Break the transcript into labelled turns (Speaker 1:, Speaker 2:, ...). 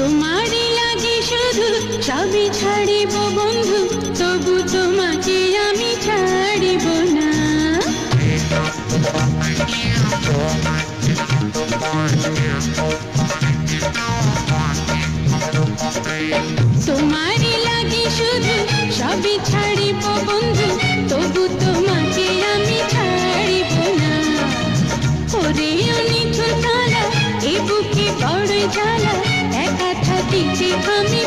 Speaker 1: তোমারই লাগে শুধু সবই ছাড়িব বন্ধু, তবু তোমাকে আমি ছাড়িব না। তোমারই লাগে শুধু সবই ছাড়িব বন্ধু, তবু তোমাকে আমি ছাড়িব না। ওরে নিঠুর কালা এ বুকে বড় জ্বালা, একা থাকিতে আমি